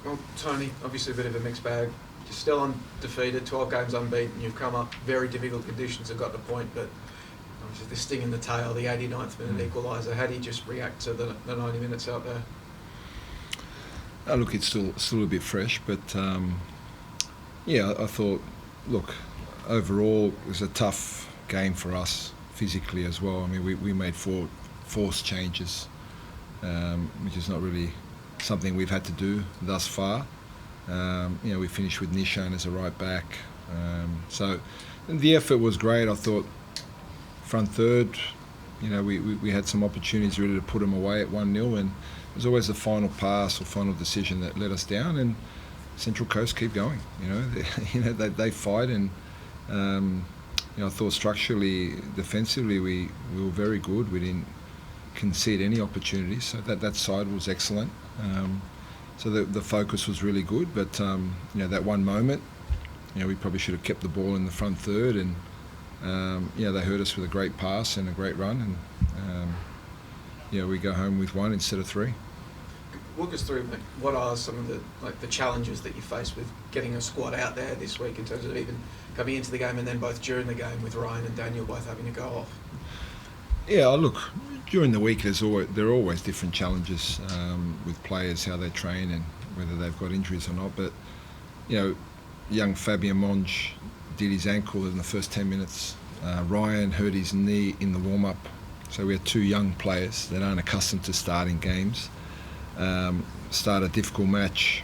Well, Tony, obviously a bit of a mixed bag. You're still undefeated, 12 games unbeaten. You've come up very difficult conditions and got the point, but obviously the sting in the tail, the 89th minute equaliser. How do you just react to the 90 minutes out there? Look, it's still a bit fresh, but I thought, look, overall it was a tough game for us physically as well. I mean, we made 4 forced changes, which is not really something we've had to do thus far. We finished with Nishan as a right back. So the effort was great. I thought front third, we had some opportunities really to put them away at 1-0, and it was always the final pass or final decision that let us down. And Central Coast keep going. They fight, and I thought structurally, defensively, we were very good. We didn't concede any opportunities, so that side was excellent. So the focus was really good, but that one moment, we probably should have kept the ball in the front third, and they hurt us with a great pass and a great run, and we go home with 1 instead of 3. Walk us through, mate, what are some of the challenges that you face with getting a squad out there this week in terms of even coming into the game and then both during the game with Ryan and Daniel both having to go off? Yeah, look, during the week there are always different challenges with players, how they train and whether they've got injuries or not. But young Fabien Monge did his ankle in the first 10 minutes. Ryan hurt his knee in the warm-up. So we had 2 young players that aren't accustomed to starting games. Start a difficult match,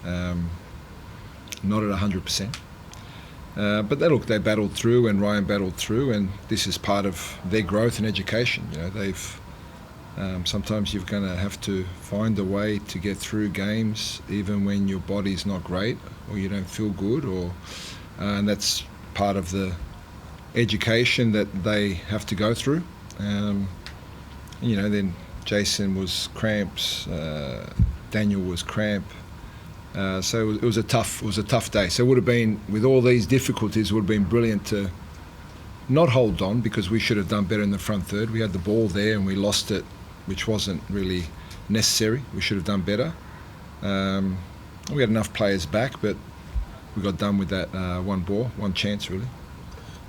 not at 100%. But they battled through, and Ryan battled through, and this is part of their growth and education. They've sometimes you're going to have to find a way to get through games, even when your body's not great or you don't feel good, and that's part of the education that they have to go through. Then Jason was cramps, Daniel was cramp. So it was a tough day. So it would have been, with all these difficulties, it would have been brilliant to not hold on, because we should have done better in the front third. We had the ball there and we lost it, which wasn't really necessary. We should have done better. We had enough players back, but we got done with that one chance really.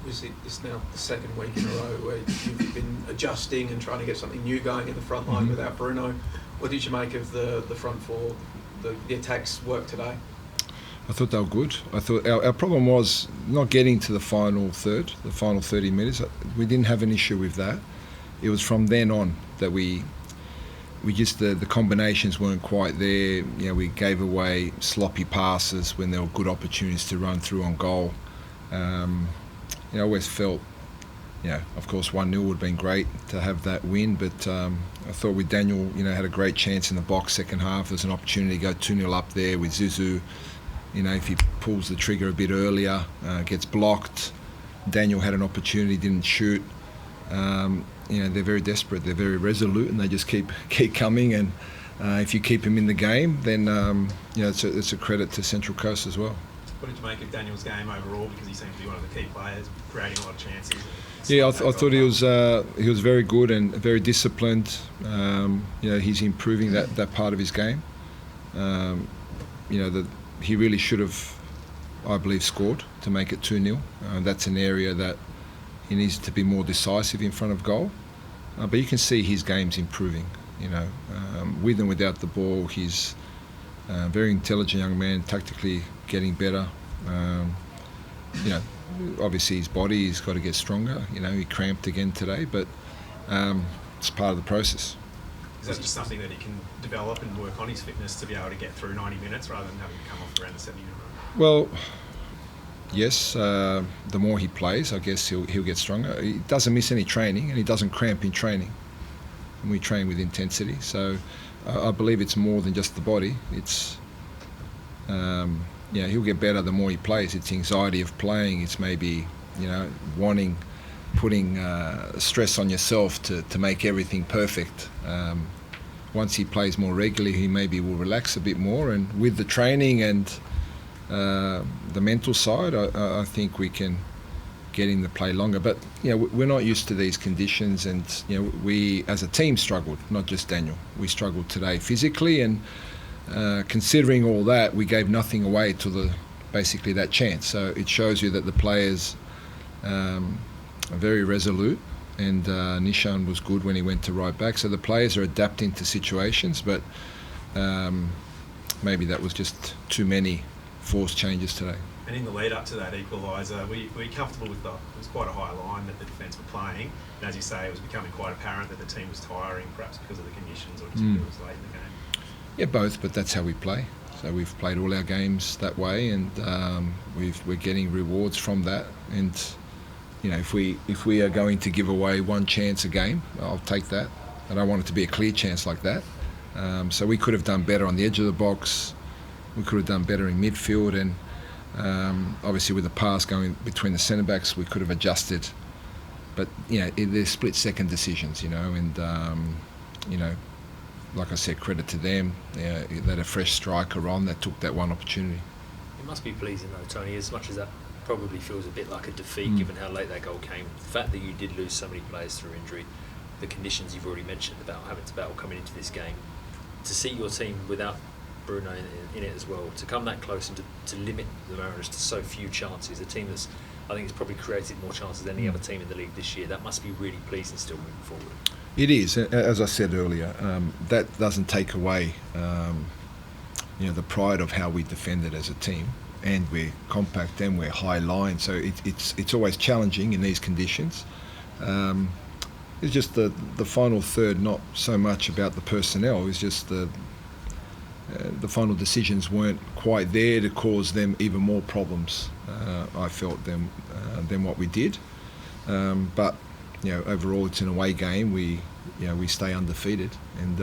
It's now the second week in a row where you've been adjusting and trying to get something new going in the front line without Bruno. What did you make of the front four, the attacks work today? I thought they were good. I thought our problem was not getting to the final third, the final 30 minutes. We didn't have an issue with that. It was from then on that we just, the combinations weren't quite there. We gave away sloppy passes when there were good opportunities to run through on goal. I always felt, of course 1-0 would have been great to have that win, but I thought with Daniel, had a great chance in the box second half. There's an opportunity to go 2-0 up there with Zuzu. If he pulls the trigger a bit earlier, gets blocked. Daniel had an opportunity, didn't shoot. They're very desperate, they're very resolute, and they just keep coming. And if you keep him in the game, then it's a credit to Central Coast as well. What did you make of Daniel's game overall? Because he seemed to be one of the key players, creating a lot of chances. Yeah, I thought he was very good and very disciplined. He's improving that part of his game. He really should have, I believe, scored to make it 2-0. That's an area that he needs to be more decisive in front of goal. But you can see his game's improving. With and without the ball, he's a very intelligent young man, tactically getting better. Obviously his body, he's got to get stronger. He cramped again today, but it's part of the process. Is that just something that he can develop and work on his fitness to be able to get through 90 minutes rather than having to come off around the 70 minute mark? Well, yes. The more he plays, I guess he'll get stronger. He doesn't miss any training, and he doesn't cramp in training. And we train with intensity, so I believe it's more than just the body. It's he'll get better the more he plays. It's anxiety of playing. It's maybe putting stress on yourself to make everything perfect. Once he plays more regularly, he maybe will relax a bit more, and with the training and the mental side, I think we can get him to play longer. But we're not used to these conditions, and we as a team struggled, not just Daniel. We struggled today physically, and considering all that, we gave nothing away to basically that chance. So it shows you that the players are very resolute, and Nishan was good when he went to right back. So the players are adapting to situations, but maybe that was just too many forced changes today. And in the lead up to that equaliser, were you comfortable with it was quite a high line that the defence were playing, and as you say, it was becoming quite apparent that the team was tiring, perhaps because of the conditions or just because it was late in the game? Yeah, both, but that's how we play. So we've played all our games that way, and we're getting rewards from that. And you know, if we are going to give away one chance a game, I'll take that. I don't want it to be a clear chance like that. So we could have done better on the edge of the box. We could have done better in midfield, and obviously with the pass going between the centre backs, we could have adjusted. But you know, they're split-second decisions, you know, and you know, like I said, credit to them. They had a fresh striker on that took that one opportunity. It must be pleasing though, Tony, as much as that probably feels a bit like a defeat given how late that goal came. The fact that you did lose so many players through injury, the conditions you've already mentioned about having to battle coming into this game, to see your team without Bruno in it as well, to come that close and to limit the Mariners to so few chances, a team that's, I think, has probably created more chances than any other team in the league this year. That must be really pleasing still moving forward. It is, as I said earlier. That doesn't take away, you know, the pride of how we defended as a team, and we're compact and we're high line. So it's always challenging in these conditions. It's just the final third, not so much about the personnel. It's just the final decisions weren't quite there to cause them even more problems. I felt than what we did. But you know, overall, it's an away game. We stay undefeated, and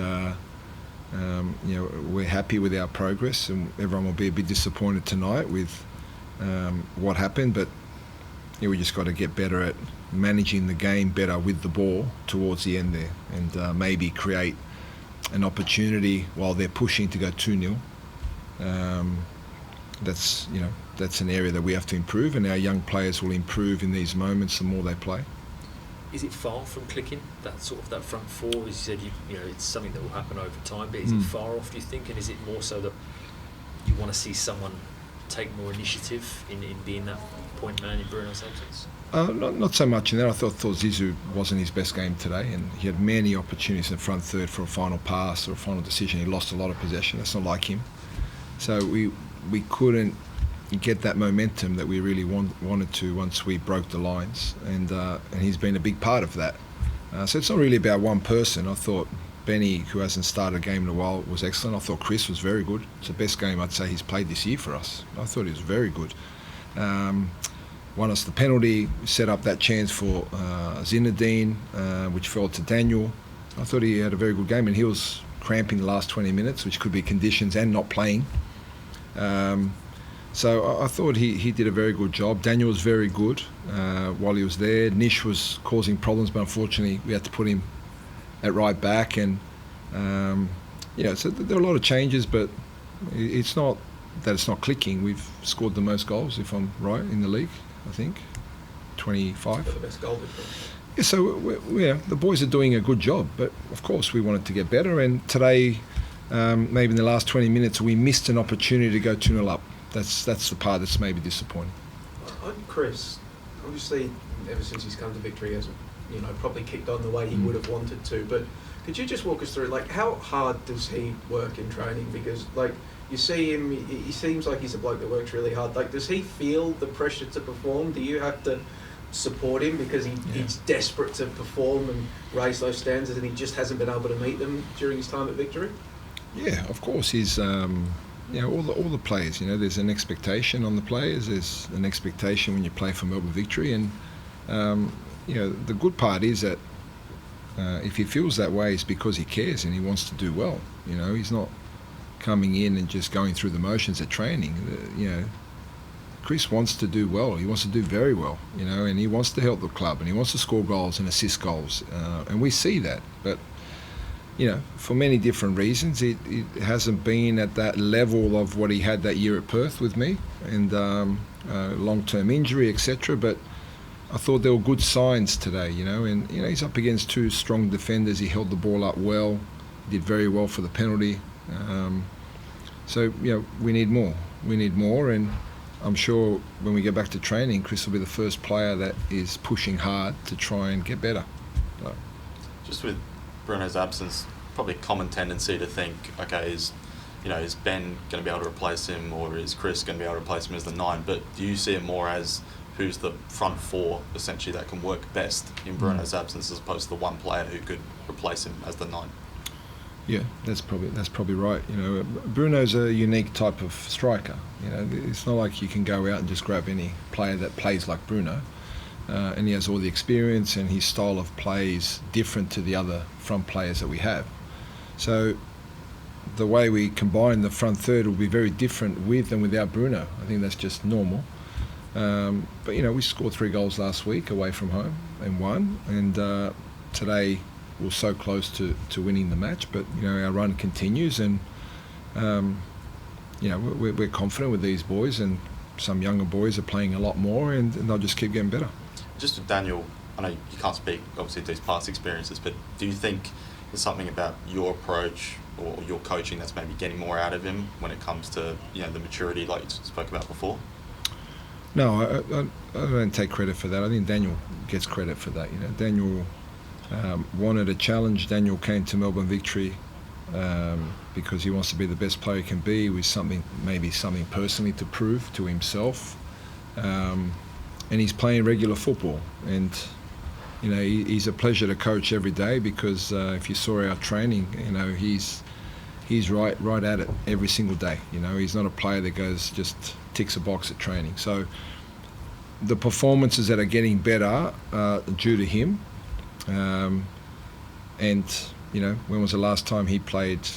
you know, we're happy with our progress. And everyone will be a bit disappointed tonight with what happened, but you know, we just got to get better at managing the game better with the ball towards the end there, and maybe create an opportunity while they're pushing to go 2-0. That's an area that we have to improve, and our young players will improve in these moments the more they play. Is it far from clicking, that front four? As you said, you know, it's something that will happen over time, but is it far off, do you think? And is it more so that you want to see someone take more initiative in being that point man in Bruno's absence? Not so much in that. I thought Zizou wasn't his best game today, and he had many opportunities in the front third for a final pass or a final decision. He lost a lot of possession. That's not like him. So we couldn't get that momentum that we really wanted to once we broke the lines, and he's been a big part of that. So it's not really about one person. I thought Benny, who hasn't started a game in a while, was excellent. I thought Chris was very good. It's the best game I'd say he's played this year for us. I thought he was very good. Won us the penalty, set up that chance for Zinedine, which fell to Daniel. I thought he had a very good game, and he was cramping the last 20 minutes, which could be conditions and not playing. So I thought he did a very good job. Daniel was very good while he was there. Nish was causing problems, but unfortunately we had to put him at right back. And so there are a lot of changes, but it's not that it's not clicking. We've scored the most goals, if I'm right, in the league, I think, 25. The best goal difference. Yeah, so the boys are doing a good job, but of course we wanted to get better. And today, maybe in the last 20 minutes, we missed an opportunity to go 2-0 up. That's the part that's maybe disappointing. Chris, obviously, ever since he's come to Victory, he hasn't, probably kicked on the way he would have wanted to. But could you just walk us through, how hard does he work in training? Because, you see him, he seems like he's a bloke that works really hard. Does he feel the pressure to perform? Do you have to support him because he's desperate to perform and raise those standards, and he just hasn't been able to meet them during his time at Victory? Yeah, of course. He's, all the players. There's an expectation on the players. There's an expectation when you play for Melbourne Victory, and the good part is that if he feels that way, it's because he cares and he wants to do well. He's not coming in and just going through the motions at training. Chris wants to do well. He wants to do very well, and he wants to help the club, and he wants to score goals and assist goals, and we see that. But for many different reasons, it hasn't been at that level of what he had that year at Perth with me, and long-term injury, etc. But I thought there were good signs today, and he's up against two strong defenders. He held the ball up well, did very well for the penalty. So we need more. We need more, and I'm sure when we get back to training, Chris will be the first player that is pushing hard to try and get better. So. Just with Bruno's absence, probably a common tendency to think, okay, is Ben going to be able to replace him, or is Chris going to be able to replace him as the 9? But do you see it more as who's the front 4 essentially that can work best in Bruno's absence, as opposed to the one player who could replace him as the 9? Yeah, that's probably right. Bruno's a unique type of striker. It's not like you can go out and just grab any player that plays like Bruno. And he has all the experience, and his style of play is different to the other front players that we have. So the way we combine the front third will be very different with and without Bruno. I think that's just normal. But we scored 3 goals last week away from home and won. And today we're so close to winning the match. But our run continues, and we're confident with these boys, and some younger boys are playing a lot more, and they'll just keep getting better. Just with Daniel, I know you can't speak obviously to his past experiences, but do you think there's something about your approach or your coaching that's maybe getting more out of him when it comes to the maturity like you spoke about before? No, I don't take credit for that. I think Daniel gets credit for that. Daniel wanted a challenge. Daniel came to Melbourne Victory because he wants to be the best player he can be, with something personally to prove to himself. And he's playing regular football, and he's a pleasure to coach every day, because if you saw our training, he's right at it every single day. He's not a player that just ticks a box at training. So the performances that are getting better are due to him. And when was the last time he played?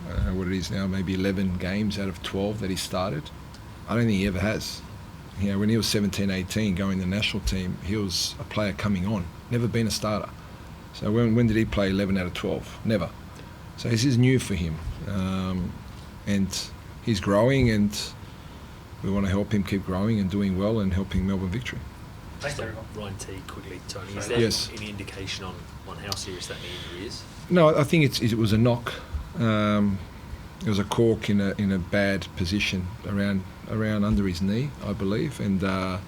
I don't know what it is now, maybe 11 games out of 12 that he started. I don't think he ever has. When he was 17, 18, going to the national team, he was a player coming on, never been a starter. So when did he play 11 out of 12? Never. So this is new for him. And he's growing, and we want to help him keep growing and doing well and helping Melbourne Victory. Thanks, Ryan T. Quickly, Tony. Is there any indication on how serious that knee injury is? No, I think it was a knock. It was a cork in a bad position around under his knee, I believe, and I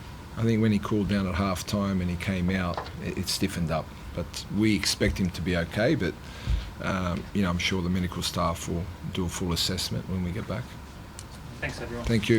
think when he cooled down at half time and he came out, it stiffened up. But we expect him to be okay, but I'm sure the medical staff will do a full assessment when we get back. Thanks, everyone. Thank you.